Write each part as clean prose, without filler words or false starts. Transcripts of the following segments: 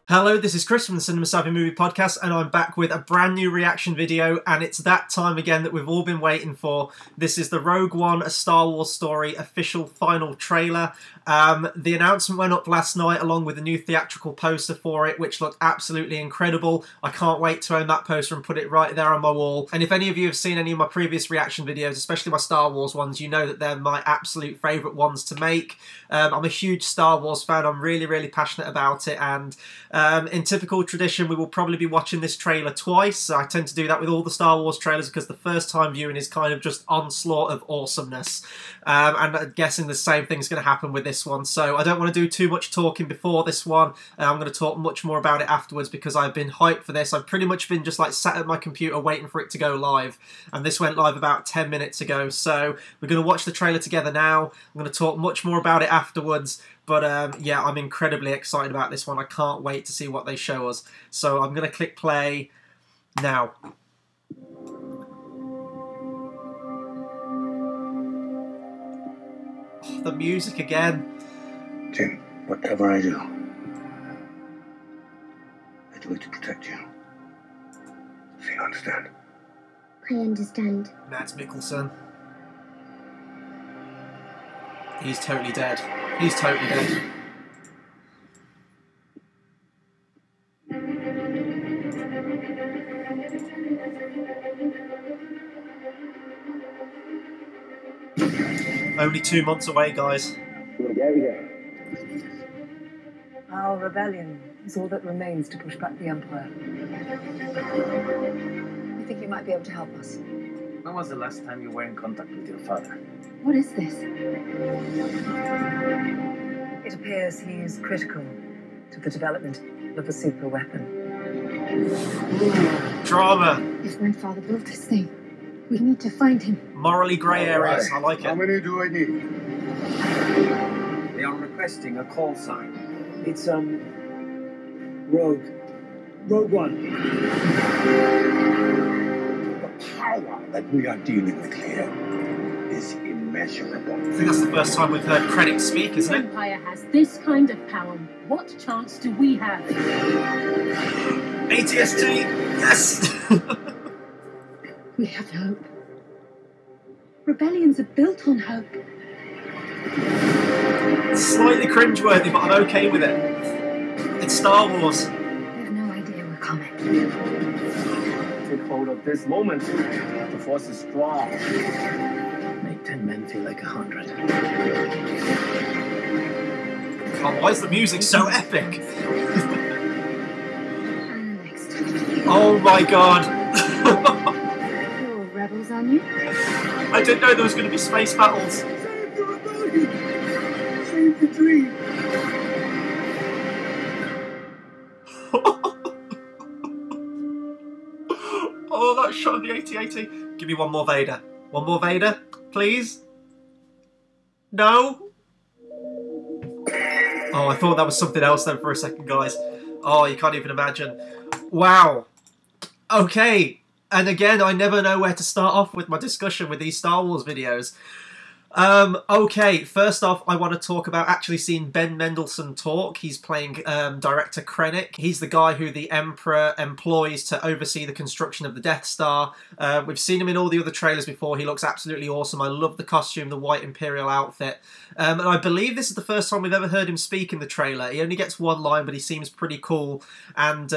Hello, this is Chris from the Cinema Savvy Movie Podcast, and I'm back with a brand new reaction video, and it's that time again that we've all been waiting for. This is the Rogue One, A Star Wars Story official final trailer. The announcement went up last night along with a new theatrical poster for it, which looked absolutely incredible. I can't wait to own that poster and put it right there on my wall. And if any of you have seen any of my previous reaction videos, especially my Star Wars ones, you know that they're my absolute favourite ones to make. I'm a huge Star Wars fan. I'm really passionate about it, and in typical tradition, we will probably be watching this trailer twice. I tend to do that with all the Star Wars trailers because the first time viewing is kind of just onslaught of awesomeness. And I'm guessing the same thing's going to happen with this one. So I don't want to do too much talking before this one. I'm going to talk much more about it afterwards because I've been hyped for this. I've pretty much been just like sat at my computer waiting for it to go live. And this went live about 10 minutes ago. So we're going to watch the trailer together now. I'm going to talk much more about it afterwards. But yeah, I'm incredibly excited about this one. I can't wait to see what they show us. So I'm going to click play now. Oh, the music again. Jin, whatever I do it to protect you. So you understand? I understand. Mads Mikkelsen. He's totally dead. He's totally dead. Only 2 months away, guys. Our rebellion is all that remains to push back the Empire. I think you might be able to help us. When was the last time you were in contact with your father? What is this? It appears he is critical to the development of a super weapon. Drama. If my father built this thing, we need to find him. Morally grey areas. I like How it. many do I need? They are requesting a call sign. It's, Rogue One. The power that we are dealing with here is immeasurable. I think that's the first time we've heard Krennic speak, isn't it? Empire has this kind of power. What chance do we have? ATST! Yes! We have hope. Rebellions are built on hope. Slightly cringeworthy, but I'm okay with it. It's Star Wars. They have no idea we're coming. Take hold of this moment. The force is strong. Make 10 men feel like 100. Oh, why is the music so epic? And next. Oh my god. You're all rebels, aren't you? I didn't know there was going to be space battles. Save the rebellion! Save the dream! Oh, that shot of the AT-AT. Give me one more Vader. One more Vader, please. No? Oh, I thought that was something else then for a second, guys. Oh, you can't even imagine. Wow. Okay. And again, I never know where to start off with my discussion with these Star Wars videos. Okay, first off, I want to talk about actually seeing Ben Mendelsohn talk. He's playing director Krennic. He's the guy who the Emperor employs to oversee the construction of the Death Star. We've seen him in all the other trailers before. He looks absolutely awesome. I love the costume, the white Imperial outfit. And I believe this is the first time we've ever heard him speak in the trailer. He only gets one line, but he seems pretty cool. And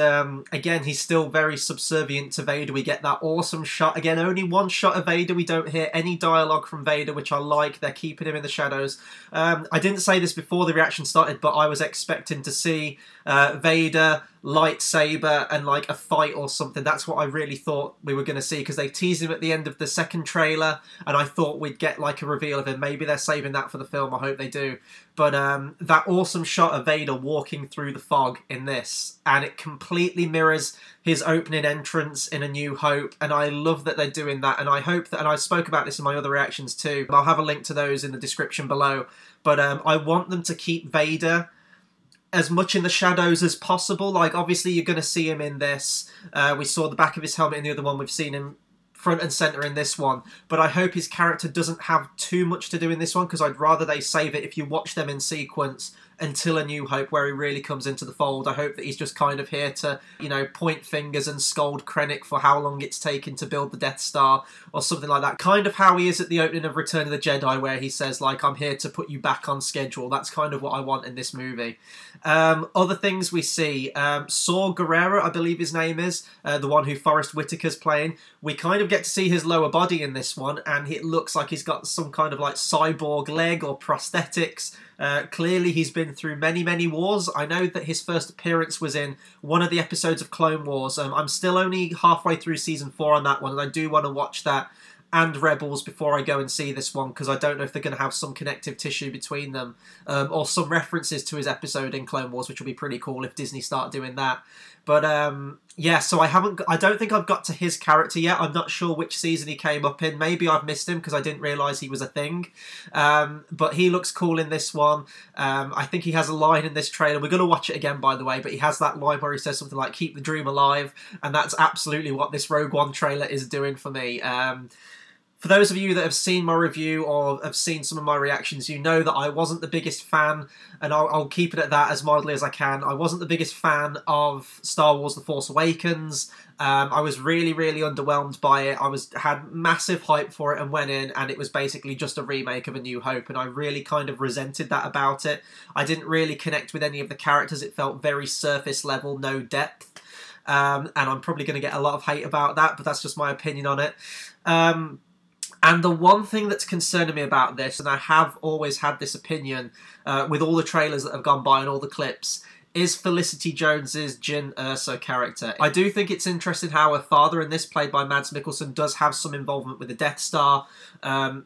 again, he's still very subservient to Vader. We get that awesome shot. Again, only one shot of Vader. We don't hear any dialogue from Vader, which I like. They're keeping him in the shadows. I didn't say this before the reaction started, but I was expecting to see Vader, lightsaber, and like a fight or something. That's what I really thought we were going to see, because they teased him at the end of the second trailer, and I thought we'd get like a reveal of him. Maybe they're saving that for the film. I hope they do. But that awesome shot of Vader walking through the fog in this, and it completely mirrors his opening entrance in A New Hope, and I love that they're doing that, and I hope that, and I spoke about this in my other reactions too, I'll have a link to those in the description below, but I want them to keep Vader as much in the shadows as possible. Like, obviously you're going to see him in this. We saw the back of his helmet in the other one. We've seen him front and centre in this one, but I hope his character doesn't have too much to do in this one, because I'd rather they save it if you watch them in sequence until A New Hope, where he really comes into the fold. I hope that he's just kind of here to, you know, point fingers and scold Krennic for how long it's taken to build the Death Star or something like that. Kind of how he is at the opening of Return of the Jedi, where he says, like, I'm here to put you back on schedule. That's kind of what I want in this movie. Other things we see, Saw Gerrera, I believe his name is, the one who Forrest Whitaker's playing. We kind of get to see his lower body in this one, and it looks like he's got some kind of like cyborg leg or prosthetics. Clearly he's been through many, many wars. I know that his first appearance was in one of the episodes of Clone Wars. I'm still only halfway through season 4 on that one, and I do want to watch that and Rebels before I go and see this one, because I don't know if they're going to have some connective tissue between them, or some references to his episode in Clone Wars, which would be pretty cool if Disney start doing that. But yeah, so I don't think I've got to his character yet. I'm not sure which season he came up in. Maybe I've missed him because I didn't realise he was a thing. But he looks cool in this one. I think he has a line in this trailer. We're going to watch it again, by the way, but he has that line where he says something like, "Keep the dream alive," and that's absolutely what this Rogue One trailer is doing for me. For those of you that have seen my review or have seen some of my reactions, you know that I wasn't the biggest fan, and I'll keep it at that as mildly as I can. I wasn't the biggest fan of Star Wars The Force Awakens. I was really, really underwhelmed by it. Had massive hype for it and went in, and it was basically just a remake of A New Hope, and I really kind of resented that about it. I didn't really connect with any of the characters. It felt very surface level, no depth. And I'm probably going to get a lot of hate about that, but that's just my opinion on it. And the one thing that's concerning me about this, and I have always had this opinion with all the trailers that have gone by and all the clips, is Felicity Jones's Jyn Erso character. I do think it's interesting how her father in this, played by Mads Mikkelsen, does have some involvement with the Death Star,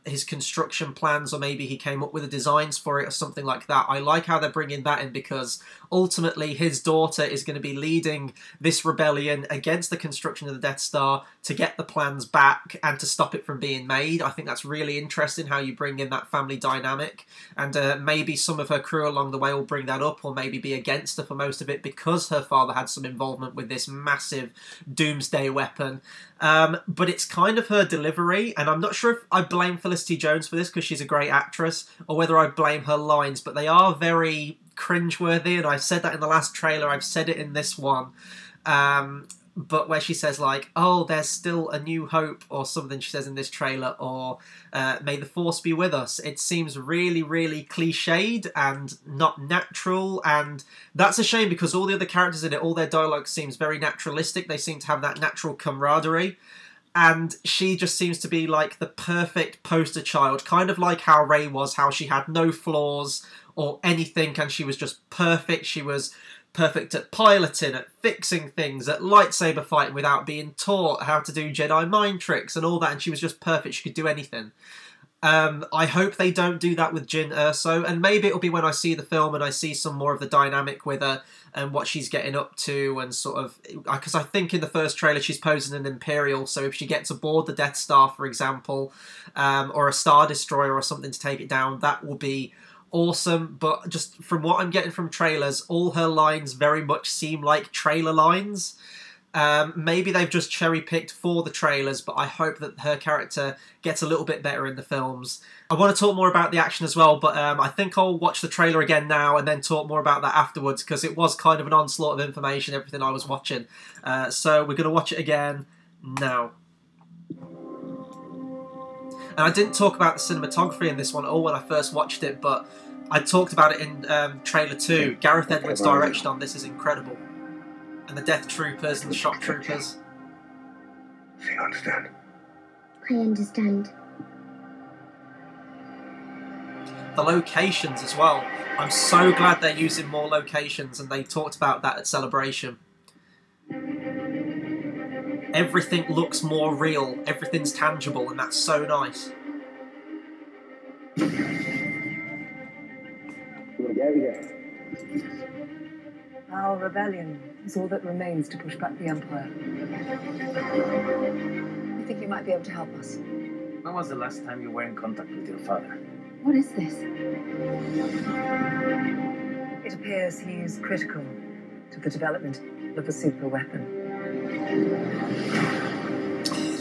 his construction plans, or maybe he came up with the designs for it or something like that. I like how they're bringing that in, because ultimately his daughter is going to be leading this rebellion against the construction of the Death Star to get the plans back and to stop it from being made. I think that's really interesting how you bring in that family dynamic, and maybe some of her crew along the way will bring that up, or maybe be against her for most of it because her father had some involvement with this massive doomsday weapon. But it's kind of her delivery, and I'm not sure if I blame Felicity Jones for this because she's a great actress, or whether I blame her lines, but they are very cringeworthy, and I've said that in the last trailer, I've said it in this one. But where she says, like, "Oh, there's still a new hope," or something she says in this trailer, or "May the Force be with us." It seems really, really cliched and not natural, and that's a shame because all the other characters in it, all their dialogue seems very naturalistic. They seem to have that natural camaraderie. And she just seems to be like the perfect poster child, kind of like how Rey was, how she had no flaws or anything, and she was just perfect. She was perfect at piloting, at fixing things, at lightsaber fighting without being taught how to do Jedi mind tricks and all that, and she was just perfect. She could do anything. I hope they don't do that with Jyn Erso, and maybe it'll be when I see the film and I see some more of the dynamic with her and what she's getting up to, and sort of, because I think in the first trailer she's posing an Imperial, so if she gets aboard the Death Star, for example, or a Star Destroyer or something to take it down, that will be awesome. But just from what I'm getting from trailers, all her lines very much seem like trailer lines. Maybe they've just cherry-picked for the trailers, but I hope that her character gets a little bit better in the films. I want to talk more about the action as well, but I think I'll watch the trailer again now and then talk more about that afterwards, because it was kind of an onslaught of information, everything I was watching. So we're going to watch it again now. And I didn't talk about the cinematography in this one at all when I first watched it, but I talked about it in trailer 2. Gareth Edwards' direction on this is incredible. And the Death Troopers and the Shock Troopers. So you understand? I understand. The locations as well. I'm so glad they're using more locations, and they talked about that at Celebration. Everything looks more real, everything's tangible, and that's so nice. Our rebellion is all that remains to push back the Empire. I think you might be able to help us. When was the last time you were in contact with your father? What is this? It appears he is critical to the development of a super weapon.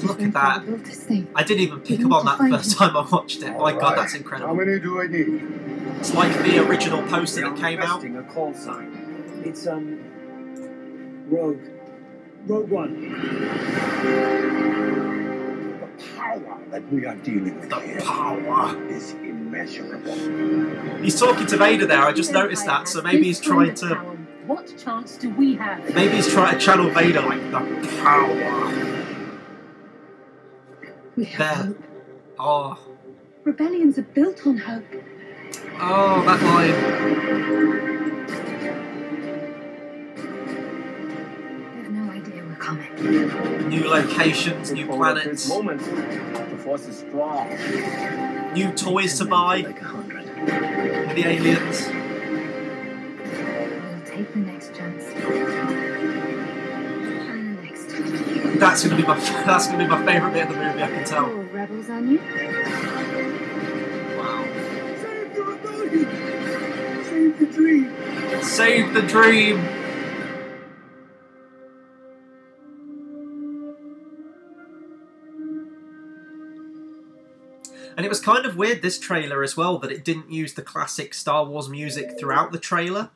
Look at that. I didn't even pick up on that the first time I watched it. My God, that's incredible. How many do I need? It's like the original poster that came out. A call sign. It's Rogue. Rogue One. The power that we are dealing with The here power. is immeasurable. He's talking to Vader there. I just noticed that. So maybe he's trying to. What chance do we have? Maybe he's trying to channel Vader like the power. We have There. hope. Oh. Rebellions are built on hope. Oh, that line. We have no idea we're coming. New locations, new Take hold of planets, This moment, the force is strong. new toys to 10 men buy feel like 100. with the aliens. We'll take the next chance. And the next. That's gonna be my favourite bit of the movie. I can tell. Oh, rebels on you? Wow. Save the rebellion! Save the dream! Save the dream. And it was kind of weird, this trailer as well, that it didn't use the classic Star Wars music throughout the trailer.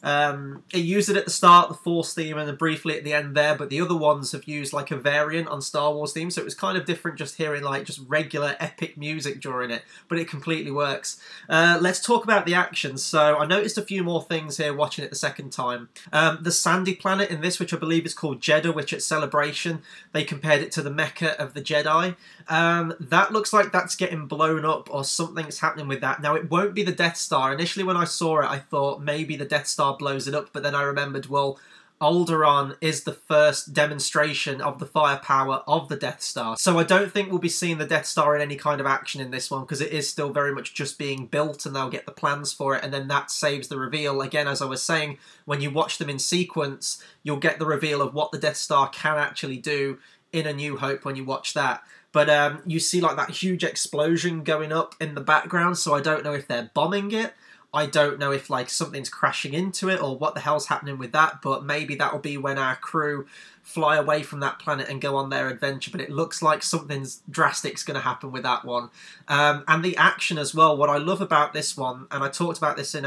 It used it at the start, the Force theme, and then briefly at the end there, but the other ones have used like a variant on Star Wars theme, so it was kind of different just hearing like just regular epic music during it, but it completely works. Let's talk about the action. So I noticed a few more things here watching it the second time. The sandy planet in this, which I believe is called Jeddah, which at Celebration they compared it to the Mecca of the Jedi. That looks like that's getting blown up or something's happening with that. Now, it won't be the Death Star. Initially when I saw it, I thought maybe the Death Star blows it up, but then I remembered, well, Alderaan is the first demonstration of the firepower of the Death Star. So I don't think we'll be seeing the Death Star in any kind of action in this one, because it is still very much just being built and they'll get the plans for it, and then that saves the reveal. Again, as I was saying, when you watch them in sequence, you'll get the reveal of what the Death Star can actually do in A New Hope when you watch that. But you see like that huge explosion going up in the background, so I don't know if they're bombing it. I don't know if like something's crashing into it or what the hell's happening with that, but maybe that'll be when our crew fly away from that planet and go on their adventure. But it looks like something's drastic's going to happen with that one. And the action as well. What I love about this one, and I talked about this in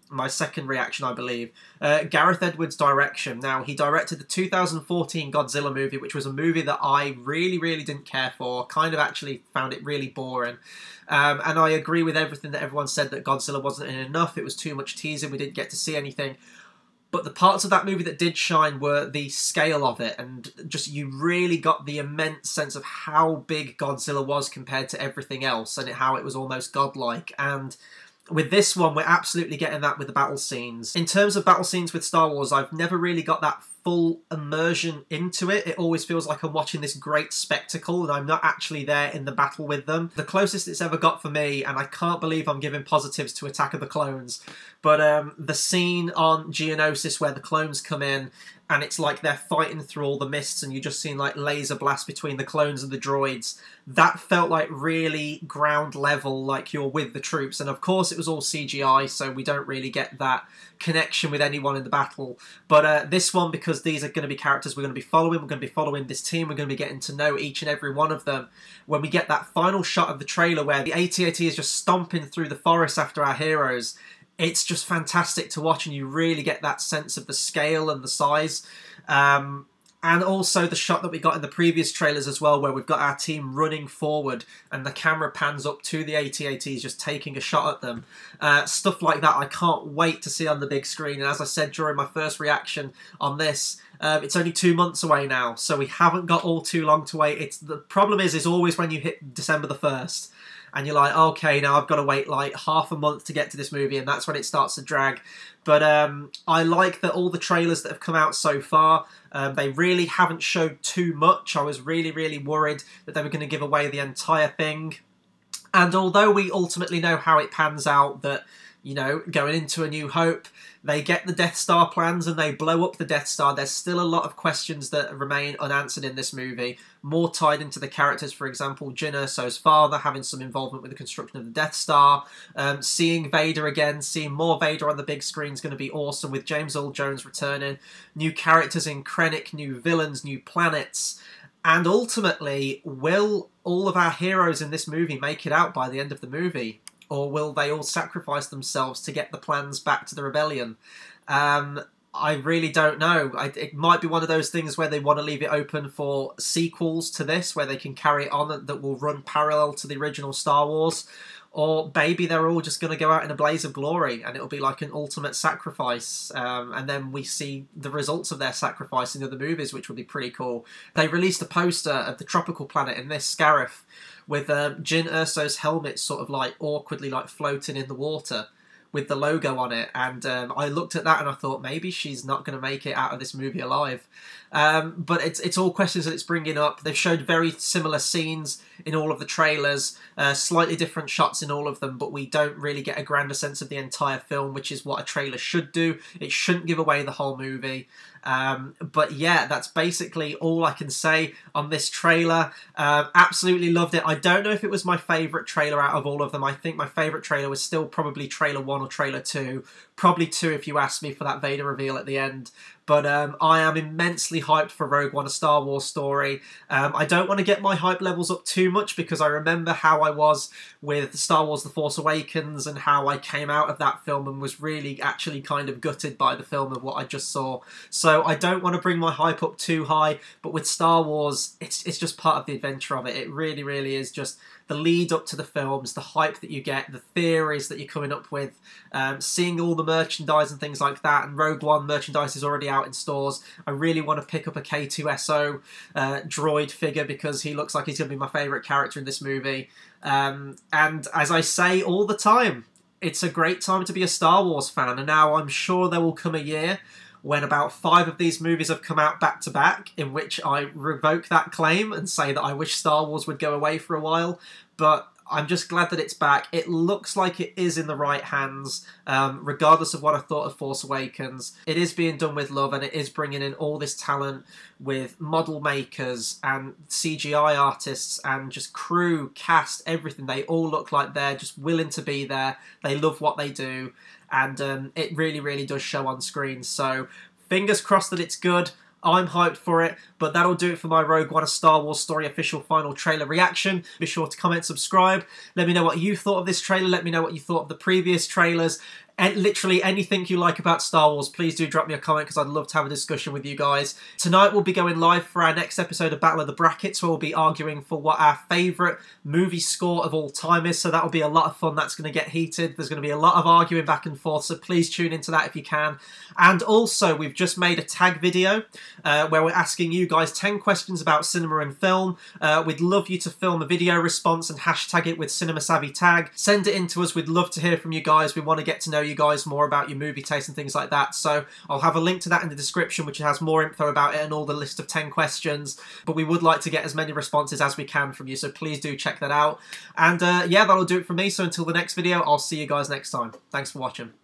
my second reaction, I believe, Gareth Edwards' direction. Now, he directed the 2014 Godzilla movie, which was a movie that I really, really didn't care for. Kind of actually found it really boring. And I agree with everything that everyone said, that Godzilla wasn't in enough. It was too much teasing. We didn't get to see anything. But the parts of that movie that did shine were the scale of it, and just you really got the immense sense of how big Godzilla was compared to everything else, and how it was almost godlike. And with this one, we're absolutely getting that with the battle scenes. In terms of battle scenes with Star Wars, I've never really got that full immersion into it. It always feels like I'm watching this great spectacle and I'm not actually there in the battle with them. The closest it's ever got for me, and I can't believe I'm giving positives to Attack of the Clones, but the scene on Geonosis where the clones come in and it's like they're fighting through all the mists and you're just seeing like laser blasts between the clones and the droids. That felt like really ground level, like you're with the troops. And of course it was all CGI, so we don't really get that connection with anyone in the battle. But this one, because these are going to be characters we're going to be following, we're going to be following this team, we're going to be getting to know each and every one of them. When we get that final shot of the trailer where the AT-AT is just stomping through the forest after our heroes, it's just fantastic to watch, and you really get that sense of the scale and the size. And also the shot that we got in the previous trailers as well, where we've got our team running forward and the camera pans up to the AT-ATs just taking a shot at them. Stuff like that I can't wait to see on the big screen. And as I said during my first reaction on this, it's only 2 months away now, so we haven't got all too long to wait. The problem is always when you hit December the 1st. And you're like, okay, now I've got to wait like half a month to get to this movie, and that's when it starts to drag. But I like that all the trailers that have come out so far, they really haven't showed too much. I was really, really worried that they were going to give away the entire thing. And although we ultimately know how it pans out, that, you know, going into A New Hope, they get the Death Star plans and they blow up the Death Star. There's still a lot of questions that remain unanswered in this movie, more tied into the characters. For example, Jyn Erso's father having some involvement with the construction of the Death Star. Seeing Vader again, seeing more Vader on the big screen is going to be awesome, with James Earl Jones returning. New characters in Krennic, new villains, new planets. And ultimately, will all of our heroes in this movie make it out by the end of the movie? or will they all sacrifice themselves to get the plans back to the rebellion? I really don't know. It might be one of those things where they want to leave it open for sequels to this, where they can carry it on that will run parallel to the original Star Wars. Or maybe they're all just going to go out in a blaze of glory and it'll be like an ultimate sacrifice. And then we see the results of their sacrifice in other movies, which would be pretty cool. They released a poster of the tropical planet in this, Scarif, with Jyn Erso's helmet sort of like awkwardly like floating in the water with the logo on it, and I looked at that and I thought maybe she's not going to make it out of this movie alive. But it's all questions that it's bringing up. They've showed very similar scenes in all of the trailers, slightly different shots in all of them, but we don't really get a grander sense of the entire film, which is what a trailer should do. It shouldn't give away the whole movie. But yeah, that's basically all I can say on this trailer. Absolutely loved it. I don't know if it was my favourite trailer out of all of them. I think my favourite trailer was still probably trailer 1 or trailer 2. Probably 2 if you ask me, for that Vader reveal at the end. But I am immensely hyped for Rogue One, A Star Wars Story. I don't want to get my hype levels up too much because I remember how I was with Star Wars The Force Awakens and how I came out of that film and was really actually kind of gutted by the film of what I just saw. So I don't want to bring my hype up too high, but with Star Wars, it's just part of the adventure of it. It really, really is just the lead up to the films, the hype that you get, the theories that you're coming up with, seeing all the merchandise and things like that. And Rogue One merchandise is already out in stores. I really want to pick up a K2SO droid figure because he looks like he's going to be my favourite character in this movie. And as I say all the time, it's a great time to be a Star Wars fan. And now I'm sure there will come a year when about 5 of these movies have come out back to back, in which I revoke that claim and say that I wish Star Wars would go away for a while. But I'm just glad that it's back. It looks like it is in the right hands, regardless of what I thought of Force Awakens. It is being done with love, and it is bringing in all this talent with model makers and CGI artists and just crew, cast, everything. They all look like they're just willing to be there. They love what they do, and it really, really does show on screen. So fingers crossed that it's good. I'm hyped for it, but that'll do it for my Rogue One, A Star Wars Story official final trailer reaction. Be sure to comment, subscribe. Let me know what you thought of this trailer. Let me know what you thought of the previous trailers. And literally anything you like about Star Wars, please do drop me a comment because I'd love to have a discussion with you guys. Tonight we'll be going live for our next episode of Battle of the Brackets, where we'll be arguing for what our favourite movie score of all time is. So that'll be a lot of fun. That's going to get heated. There's going to be a lot of arguing back and forth, so please tune into that if you can. And also, we've just made a tag video where we're asking you guys 10 questions about cinema and film. We'd love you to film a video response and hashtag it with CinemaSavvyTag. Send it in to us. We'd love to hear from you guys. We want to get to know you guys more about your movie taste and things like that. So I'll have a link to that in the description, which has more info about it and all the list of 10 questions. But we would like to get as many responses as we can from you, so please do check that out. And yeah, that'll do it for me. So until the next video, I'll see you guys next time. Thanks for watching.